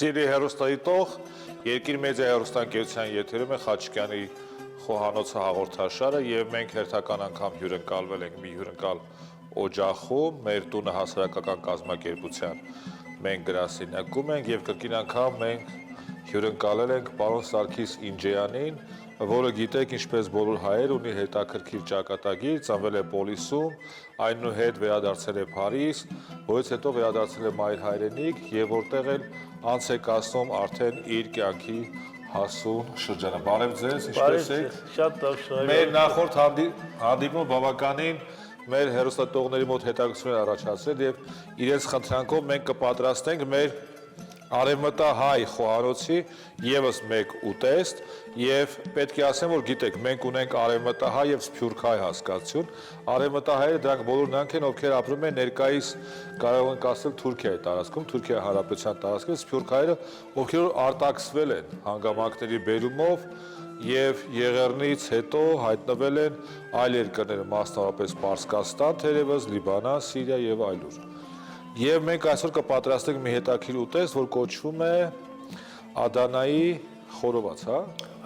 Սիրի հեռուստադիտող, Երկիր մեդիա հեռուստաընկերության եթերում է Խաչիկյանի խոհանոցը հաղորդաշարը եւ մենք հերթական անգամ հյուրընկալվել ենք մի հյուրընկալ օջախում, մեր տունը հասարակական կազմակերպության մենք գրասենյակում ենք եւ կրկին անգամ մենք հյուրընկալել ենք պարոն Սարգիս Ինջեյանին, որը գիտեք ինչպես բոլոր հայեր ունի հետաքրքիր ճակատագիր, ծնվել է Պոլիսում, այնուհետ վերադարձել է Փարիզ, որից հետո վերադարձել է մայր հայրենիք եւ որտեղ էլ անց է կասում արդեն իր կյանքի հասուն շրջանը։ Բարև ձեզ, ինչպես եք։ Շատ լավ, շնորհակալ։ Մեր նախորդ հանդիպումը բավականին մեր հեռուստատողների մոտ հետաքրքրություն է առաջացրել եւ իրենց խնդրանքով մենք կպատրաստենք մեր Արևմտահայ խոհանոցի եւս մեկ ուտեստ եւ պետք է ասեմ, որ գիտեք, մենք ունենք արևմտահայ եւ սփյուռքահայ հասկացություն։ Արևմտահայերը դրանք բոլորն նրանք են, ովքեր ապրում են ներկայիս կարող ենք ասել Թուրքիայի տարածքում, Թուրքիայի Հանրապետության տարածքում, սփյուռքահայերը, ովքեր արտաքսվել են հանգամանքների բերումով եւ Եղեռնից հետո հայտնվել են այլ երկրներ, մասնավորապես Պարսկաստան, թերևս Լիբանան, Սիրիա եւ այլուր։ Եվ մենք այսօր կպատրաստենք մի հետաքրքիր ուտեստ, որ կոչվում է Ադանայի խորոված, հա?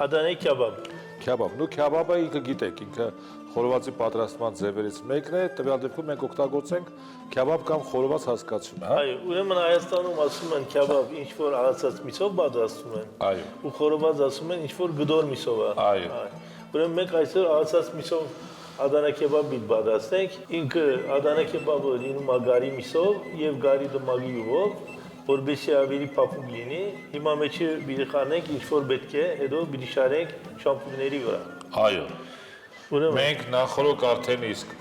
Ադանայի քյաբաբ։ Քյաբաբ։ Նու քյաբաբը ինքը գիտեք, ինքը խորովածի պատրաստման ձևերից մեկն է, տվյալ դեպքում մենք օգտագործենք քյաբաբ կամ խորոված հասկացությունը, հա? Այո, ուրեմն Հայաստանում ասում են քյաբաբ ինչ որ աղացած միսով պատրաստում են։ Այո։ Ու խորոված ասում են ինչ որ գդոր միսով է։ Այո։ Ուրեմն մենք այսօր աղացած միսով Ադանա քեբաբի պատրաստենք, ինքը Ադանա քեբաբը լինում է գարի միսով եւ գարի դմագի յուղով, որովհետեւ ավելի փափուկ լինի։ Հիմա մեջը պիտի խանենք ինչ որ պետք է, հետո պիտի շարենք շամպուրների վրա։ Այո։ Ուրեմն մենք նախորոք արդեն իսկ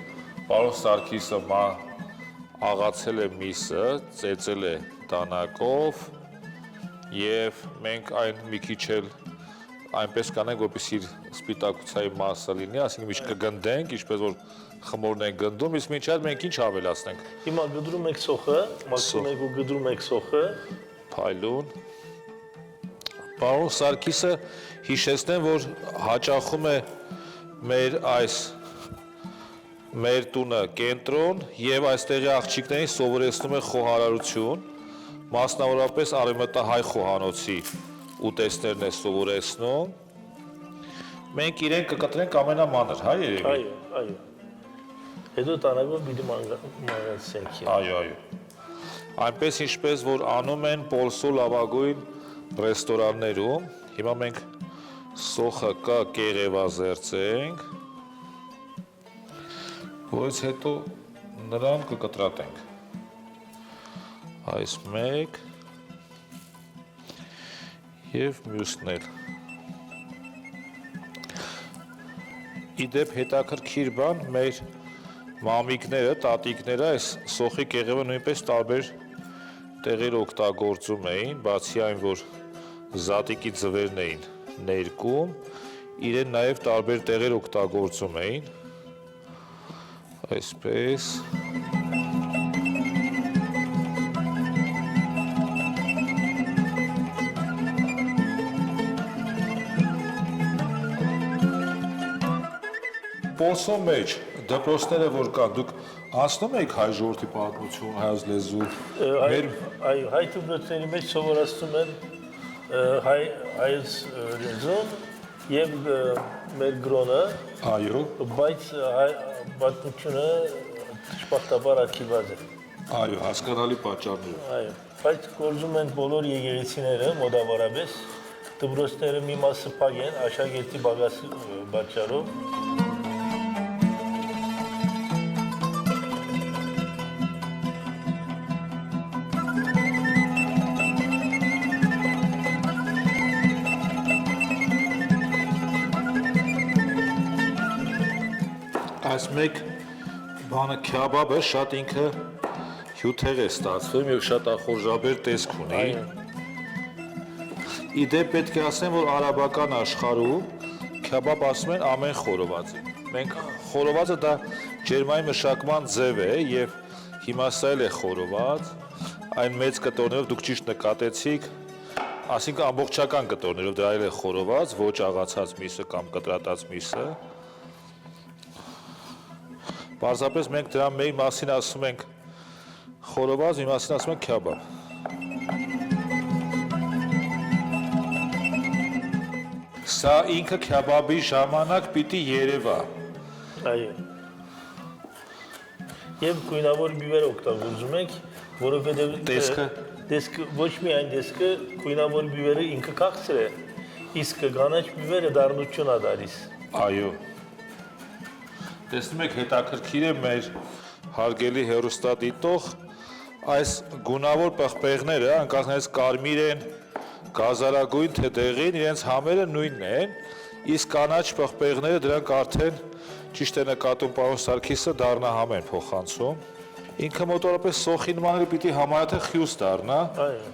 պարոն Սարգիսը աղացել է միսը, ծեծել է դանակով եւ մենք այն մի քիչ էլ այնպես կանենք, որպեսզի իր սպիտակուցայի մասը լինի, այսինքն միշտ կգնդենք, ինչպես որ խմորն են գնդում, իսկ մինչ այդ մենք ինչ ավելացնենք։ Հիմա գդրում ենք սոխը, մաքսիմում ենք ու գդրում ենք սոխը։ Փայլուն։ Պարոն Սարգիսը հիշեցնեմ, որ հաճախում է մեր տունը կենտրոն եւ այստեղի աղջիկներին սովորեցնում է խոհարարություն, մասնավորապես արևմտահայ խոհանոցի ուտեստներն է սովորեցնում։ Մենք իրեն կկտրենք ամենամանր, հա երևի։ Այո, այո։ Հետո տանագով պիտի մանրացնենք։ Այո, այո։ Այնպես ինչպես որ անում են Պոլսու լավագույն ռեստորաններում, հիմա մենք սոխը կկեղևազերծենք, որից հետո նրան կկտրատենք։ Այս մեկ եւ մյուսն էլ։ Իդեպ հետաքրքիր բան, մեր մամիկները, տատիկները այս սոխի կեղևը նույնպես տարբեր տեղեր օգտագործում էին, բացի այն, որ զատիկի ձվերն էին ներկում, իրեն նաեւ տարբեր տեղեր օգտագործում էին։ Այսպես Պոլսո մեջ դպրոցները որ կան, դուք անցնում եք հայ ժողովրդի պատմություն, հայոց լեզու։ Այո, հայ դպրոցների մեջ սովորացնում են հայոց լեզուն եւ մեր գրոնը։ Այո։ Բայց պատմությունը շփախտաբար արխիվաց է։ Այո, հասկանալի պատճառներով։ Այո, բայց գործում են բոլոր եկեղեցիները մոտավորապես, դպրոցները մի մասը փակ են աշակերտի բագասի պատճառով։ Այս մեկ բանը քյաբաբը շատ ինքը հյութեղ է ստացվում եւ շատ ախորժաբեր տեսք ունի։ Իդեպ պետք է ասեմ, որ արաբական աշխարհում քյաբաբ ասում են ամեն խորովածի։ Մենք խորովածը դա ջերմային մշակման ձև է եւ հիմա սա էլ է խորոված, այն մեծ կտորներով դուք ճիշտ նկատեցիք, ասինքն ամբողջական կտորներով դա էլ է խորոված, ոչ աղացած միսը կամ կտրատած միսը։ Պարզապես մենք դրա մեր մասին ասում ենք խորոված, մի մասին ասում ենք քյաբաբ։ Սա ինքը քեբաբի ժամանակ պիտի երևա։ Այո։ Եվ գույնավոր բիվեր օգտագործում ենք, որովհետև տեսքը ոչ միայն տեսքը, գույնավոր բիվերը ինքը քաղցր է, իսկ կանաչ բիվերը դառնություն է տալիս։ Այո։ Տեսնում եք, հետաքրքիր է մեր հարգելի հեռուստադիտող, այս գունավոր պղպեղները, անկասնից կարմիր են, գազարագույն թե դեղին, իրենց համերը նույնն են, իսկ կանաչ պղպեղները դրանք արդեն ճիշտ է նկատում պարոն Սարգիսը դառնահամ են փոխանցում։ Ինքը մոտորապես սոխի նման պիտի համարյա թե խյուս դառնա։ Այո։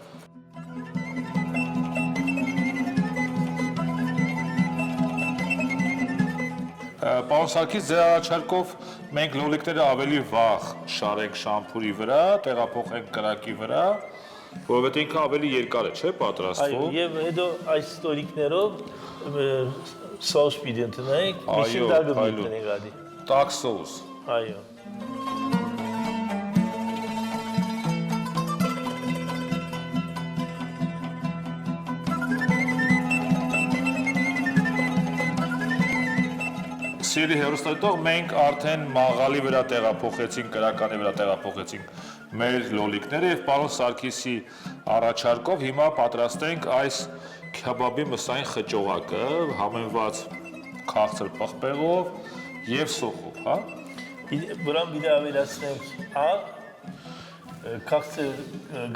Պարոն Սարգիս, ձեր առաջարկով մենք լոլիկները ավելի վաղ շարենք շամփուրի վրա, տեղափոխենք կրակի վրա, որովհետև ինքը ավելի երկար է, չէ՞, պատրաստվում։ Այո, եւ հետո այս ստորիկներով սոուս պիտի ընտրենք, միշտ դագը մտնենք ադի։ Տաք սոուս։ Այո։ Սիրելի հեռուստադիտող, մենք արդեն մաղալի վրա տեղափոխեցինք, կրականի վրա տեղափոխեցինք մեր լոլիկները եւ պարոն Սարգիսի առաջարկով հիմա պատրաստենք այս քեբաբի մսային խճողակը, համեմված քաղցր պղպեղով եւ սոխով, հա։ Բրան պիտի ավելացնենք քաղցր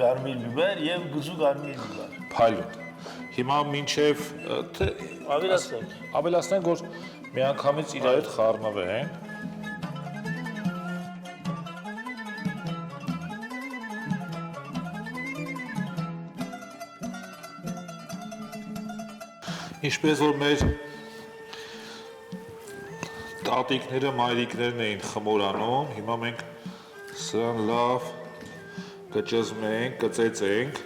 գարմիր բիբեր եւ գզու գարմիր բիբեր։ Փայլուն։ Հիմա մինչեւ ավելացնենք, որ միանգամից իրար հետ խառնվեն։ Ինչպես որ մեր տատիկները, մայրիկներն էին խմորանում, հիմա մենք սրան լավ կճզմենք, կծեծենք,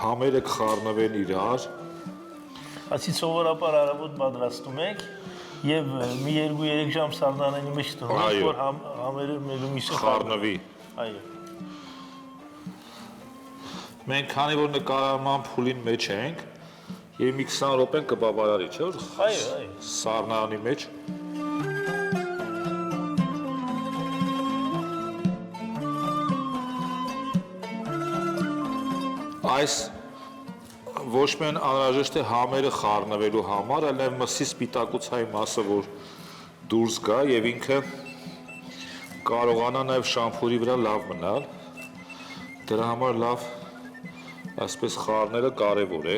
համերը կխառնվեն իրար։ Ասի սովորաբար արաբոտ պատրաստում ենք եւ մի 2-3 ժամ սառնանանի մեջ տոնենք, որ համերը մեկը մյուսը խառնվի։ Այո։ Մենք քանի որ նկարման փուլին մեջ ենք, եւ մի 20 րոպեն կբավարարի, չէ՞ որ։ Այո։ Սառնանի մեջ։ Այս ոչ միայն անհրաժեշտ է համերը խառնվելու համար, այլ նաև մսի սպիտակուցային մասը, որ դուրս գա եւ ինքը կարողանա նաև շամփուրի վրա լավ մնալ։ Դրա համար լավ այսպես խառնելը կարևոր է։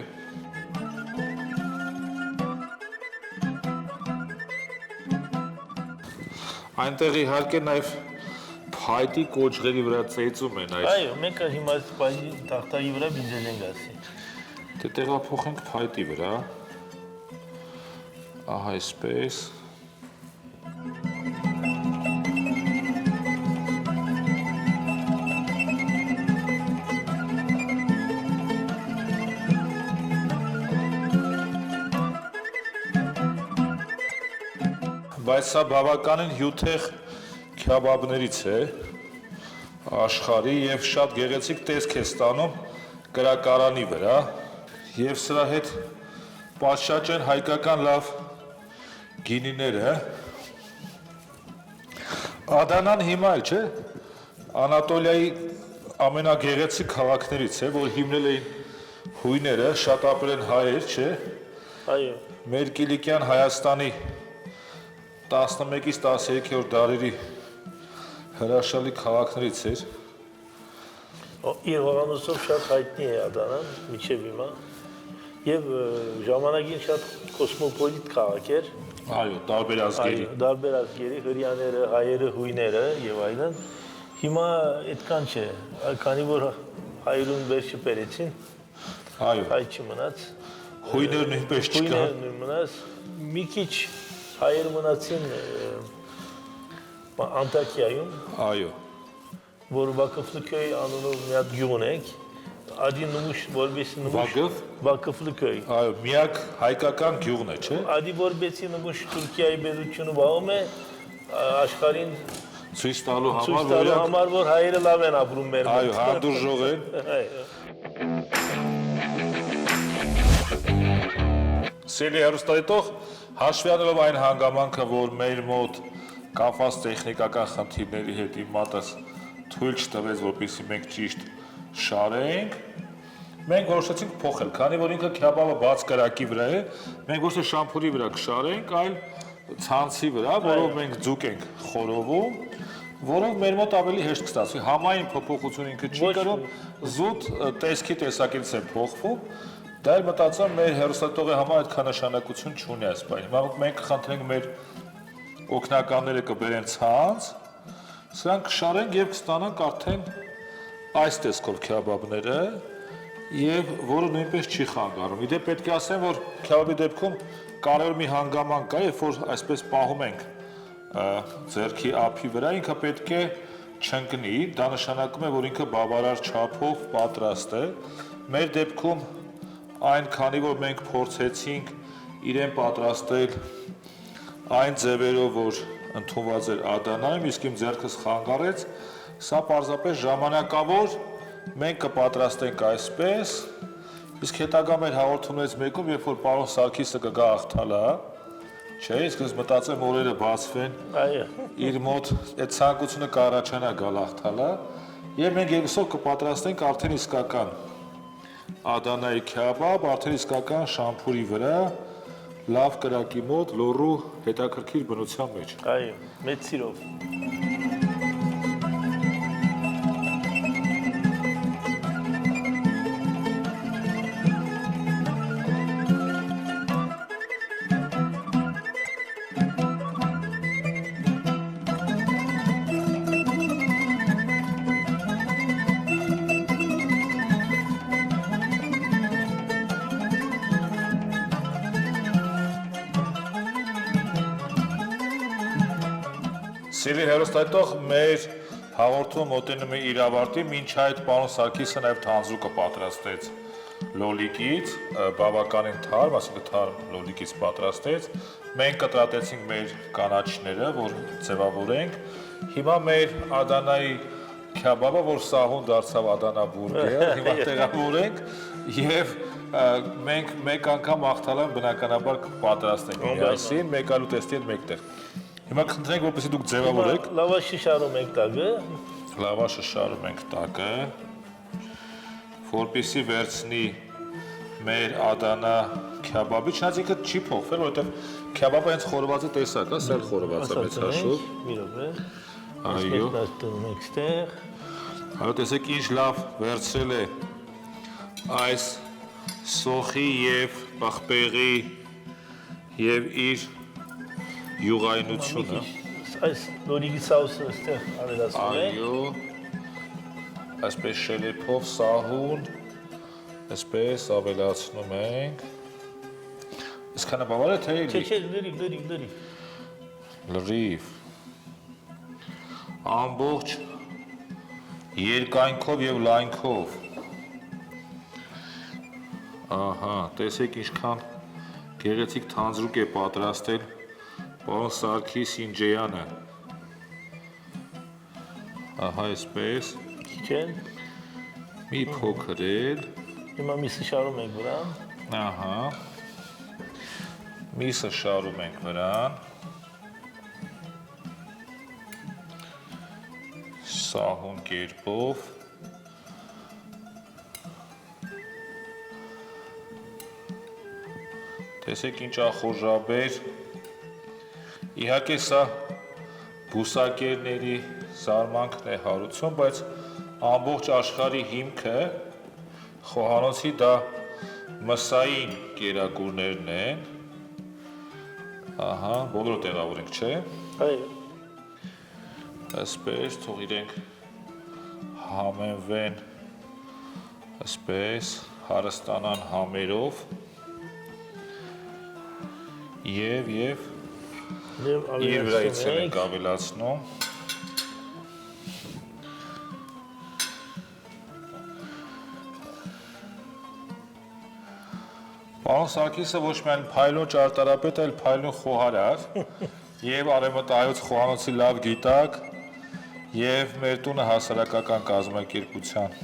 Այնտեղ իհարկե նաև փայտի կոճղերի վրա ծեծում են այս։ Այո, մենք հիմա այս տախտայի վրա բիզել ենք ասի։ Դե տեղափոխենք փայտի վրա։ Ահա այսպես։ Բայց սա բավականին հյութեղ քեբաբներից է աշխարհի եւ շատ գեղեցիկ տեսք է ստանում կրակարանի վրա եւ սրա հետ պատշաճ են հայկական լավ գինիները։ Ադանան հիմա էլ չէ, Անատոլիայի ամենագեղեցիկ քաղաքներից է, որ հիմնել էին հույները, շատ ապրել են հայեր, չէ։ Այո։ Մեր Կիլիկյան Հայաստանի 11-ից 13-րդ դարերի հրաշալի քաղաքներից էր։ Իր հողանոցով շատ հայտնի է Ադանան, մինչև հիմա։ Եվ ժամանակին շատ կոսմոպոլիտ քաղաք էր։ Այո, տարբեր ազգերի։ Այո, տարբեր ազգերի, հրյաները, հայերը, հույները եւ այլն։ Հիմա այդքան չէ, քանի որ հայերուն վերջը բերեցին։ Այո։ Հայ չմնաց։ Հույները նույնպես չկան։ Հույները մնաց։ Մի քիչ հայեր մնացին Անտակիայում։ Այո։ Որ Վակıflıköy անունով մի հատ գյուղ ունենք, ադի նմուշ, որբեսի նմուշ Վակıflıköy։ Այո, միակ հայկական գյուղն է, չէ։ Ադի որբեսի նմուշ Թուրքիայի բերությունը բաղում է աշխարհին ցույց տալու ցույց տալու համար, որ հայերը լավ են ապրում մեր մոտ։ Այո, հանդուրժող են։ Այո։ Սիրելի հեռուստադիտող, հաշվի առնելով այն հանգամանքը, որ մեր մոտ կապված տեխնիկական խնդիրների հետ իմ մատս թույլ չտվեց, որպեսզի մենք ճիշտ շարենք, մենք որոշեցինք փոխել, քանի որ ինքը քյաբաբը բաց կրակի վրա է, մենք ոչ թե շամփուրի վրա կշարենք, այլ ցանցի վրա, որով մենք ձուկ ենք խորովում, որով մեր մոտ ավելի հեշտ կստացվի։ Համային փոփոխություն ինքը չի կրում, զուտ տեսքի տեսակետից է փոխվում։ Դա էլ մտածա մեր հեռուստատողի համար այդքան նշանակություն չունի այս բանը։ Հիմա մենք կխնդրենք մեր օգնականները կբերեն ցանց, սրանք կշարենք եւ կստանանք արդեն այս տեսքով քյաբաբները, եւ որը նույնպես չի խանգարում։ Իդեպ պետք է ասեմ, որ քյաբաբի դեպքում կարևոր մի հանգամանք կա, երբ որ այսպես պահում ենք ձեռքի ափի վրա, ինքը պետք է չընկնի, դա նշանակում է, որ ինքը բավարար չափով պատրաստ է։ Մեր դեպքում այն, քանի որ մենք փորձեցինք իրեն պատրաստել այն ձևերով, որ ընդունված էր Ադանայում, իսկ իմ ձեռքս խանգարեց, սա պարզապես ժամանակավոր մենք կպատրաստենք այսպես, իսկ հետագա մեր հաղորդումներից մեկում, երբ որ պարոն Սարգիսը կգա աղթալա, չէ, իսկ ես մտածեմ օրերը բացվեն, իր մոտ այդ ցանկությունը կառաջանա գալ աղթալա, եւ մենք երկուսով կպատրաստենք արդեն իսկական Ադանայի քյաբաբ, արդեն իսկական շամփուրի վրա, լավ կրակի մոտ, լոռու հետաքրքիր բնության մեջ։ Այո, մեծ սիրով։ Սիրելի հեռուստադիտող, մեր հաղորդումը մոտենում է իր ավարտին, մինչ այդ պարոն Սարգիսը նաև թանձրուկը պատրաստեց լոլիկից, բավականին թարմ, այսինքն թարմ լոլիկից պատրաստեց։ Մենք կտրատեցինք մեր կանաչները, որ ձևավորենք։ Հիմա մեր Ադանայի քյաբաբը, որ սահուն դարձավ Ադանա բուրգեր, հիմա տեղավորենք եւ մենք մեկ անգամ աղթալան բնականաբար կպատրաստենք միասին, մեկ այլ ուտեստի հետ մեկտեղ։ Հիմա կխնդրենք, որպեսզի դուք ձևավորեք։ Լավաշը շարում ենք տակը։ Լավաշը շարում ենք տակը, որպեսզի վերցնի մեր Ադանա քյաբաբի, չնայած ինքը չի փոխվել, որովհետև քյաբաբը հենց խորոված է տեսակ, սել խորոված է մեծ հաշվով։ Մի րոպե։ Այո։ Դնում ենք ստեղ։ Այո, տեսեք ինչ լավ վերցրել է այս սոխի եւ պղպեղի եւ իր յուղայնությունը։ Այս նորիգի սաուսը ստեղ ավելացնում ենք։ Այո, այսպես շելեփով սահուն, այսպես ավելացնում ենք։ Այսքանը բավարար է թե էլի։ Չէ, լրիվ։ Լրիվ։ Ամբողջ երկայնքով եւ լայնքով։ Ահա, տեսեք ինչքան գեղեցիկ թանձրուկ է պատրաստել պարոն Սարգիս Ինջեյանը։ Ահա այսպես։ Քիչ են։ Մի փոքր էլ։ Հիմա միսը շարում ենք վրան։ Ահա։ Միսը շարում ենք վրան։ Սահուն կերպով։ Տեսեք ինչ ախորժաբեր։ Իհարկե սա բուսակերների զարմանքն է հարություն, բայց ամբողջ աշխարհի հիմքը խոհանոցի դա մսային կերակուրներն են։ Ահա, բոլորը տեղավորենք, չէ՞։ Այո։ Այսպես թող իրենք համենվեն, այսպես հարստանան համերով եւ իր վրայից ենք ավելացնում։ Պարոն Սարգիսը ոչ միայն փայլուն ճարտարապետ, այլ փայլուն խոհարար եւ արևմտայոց խոհանոցի լավ գիտակ եւ մեր տունը հասարակական կազմակերպության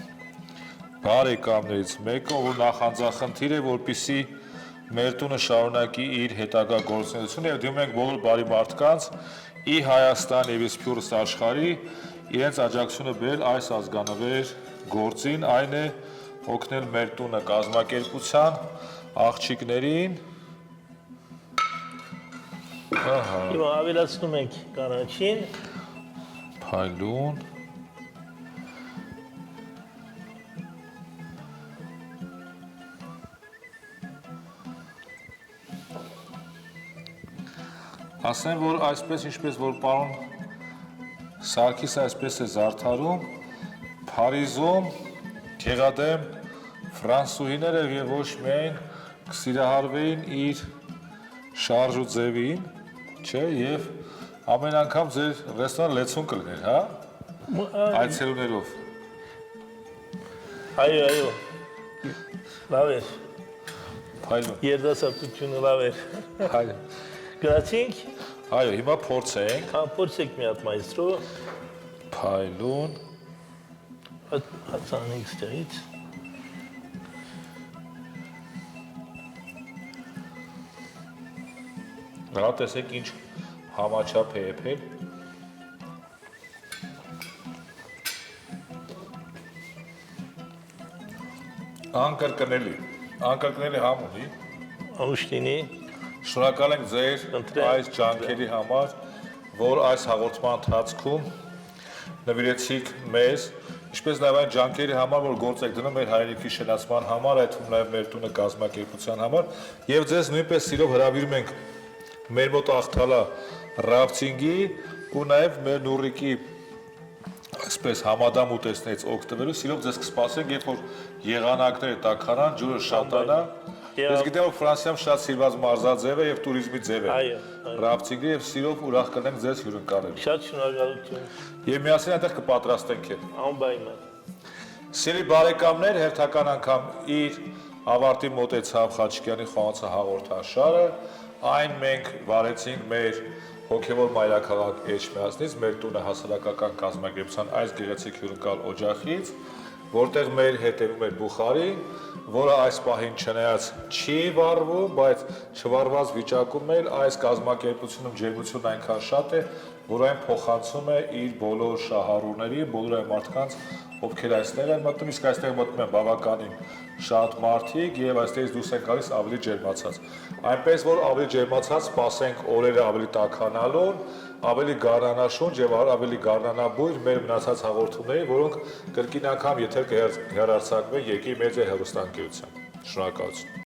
բարեկամներից մեկը, որ նախանձախնդիր է, որպիսի մեր տունը շարունակի իր հետագա գործունեությունը եւ դիմում ենք բոլոր բարի մարդկանց ի Հայաստան եւ Իսփյուռս աշխարհի իրենց աջակցությունը բերել այս ազգանվեր գործին, այն է օգնել մեր տունը կազմակերպության աղջիկներին։ Հիմա ավելացնում ենք կանաչին։ Փայլուն ասեմ, որ այսպես ինչպես որ պարոն Սարգիսը այսպես է զարդարում, Փարիզում գեղադեմ ֆրանսուհիները եւ ոչ միայն կսիրահարվեին իր շարժ ու ձևին, չէ, եւ ամեն անգամ ձեր ռեստորան լեցուն կլներ, հա? Այցելուներով։ Այո, լավ էր, Փայլուն։ երդասարտությունը լավ էր։ Փայլուն։ Գրացինք, Այո, հիմա փորձենք։ փորձեք մի հատ մայստրո, Փայլուն։ հացանենք ստեղից։ Հա տեսեք ինչ համաչափ է եփել։ Անկրկնելի համ ունի։ Անուշտինի, Շնորհակալ ենք ձեր Ընտրեմ, այս ջանքերի համար, որ այս հաղորդման ընթացքում նվիրեցիք մեզ, ինչպես նաև այն ջանքերի համար, որ գործ եք դնում մեր հայրենիքի շենացման համար, այդ թվում նաև մեր տունը կազմակերպության համար, եւ ձեզ նույնպես սիրով հրավիրում ենք մեր մոտ աղթալա ռաֆտինգի ու նաև մեր նուրիկի այսպես համադամ ուտեսներից օգտվելու սիրով ձեզ կսպասենք, երբ որ եղանակները տաքանան, ջուրը շատանա։ Ես գիտեմ, որ Ֆրանսիայում շատ սիրված մարզաձև է եւ տուրիզմի ձև է։ Այո, Ռաֆտինգը եւ սիրով ուրախ կլենք ձեզ հյուրընկալել։ շատ շնորհակալություն, Եվ միասին այդտեղ կպատրաստենք էլ։ անպայման։ Սիրելի բարեկամներ, հերթական անգամ իր ավարտի մոտեցավ Խաչիկյանի խոհանոցը հաղորդաշարը։ Այն մենք վարեցինք մեր հոգևոր մայրաքաղաք Էջմիածնից, մեր տունը հասարակական կազմակերպության այս գեղեցիկ հյուրընկալ օջախից, որտեղ մեր հետևում էր Բուխարին, որը այս պահին չնայած չի վառվում, բայց չվառված վիճակում էլ այս կազմակերպությունում ջերմությունն այնքան շատ է, որ այն փոխանցում է իր բոլոր շահառուներին, բոլոր այն մարդկանց, ովքեր այստեղ են մտնում, իսկ այստեղ մտնում են բավականին շատ մարդիկ եւ այստեղից դուրս են գալիս ավելի ջերմացած։ Այնպես որ ավելի ջերմացած սպասենք օրերը ավելի տաքանալուն, ավելի գարնանաշունչ եւ ավելի գարնանաբույր մեր մնացած հաղորդումների, որոնք կրկին անգամ եթե կհեռարձակվեն եկի մեծ հեռուստաընկերությամբ։ Շնորհակալություն։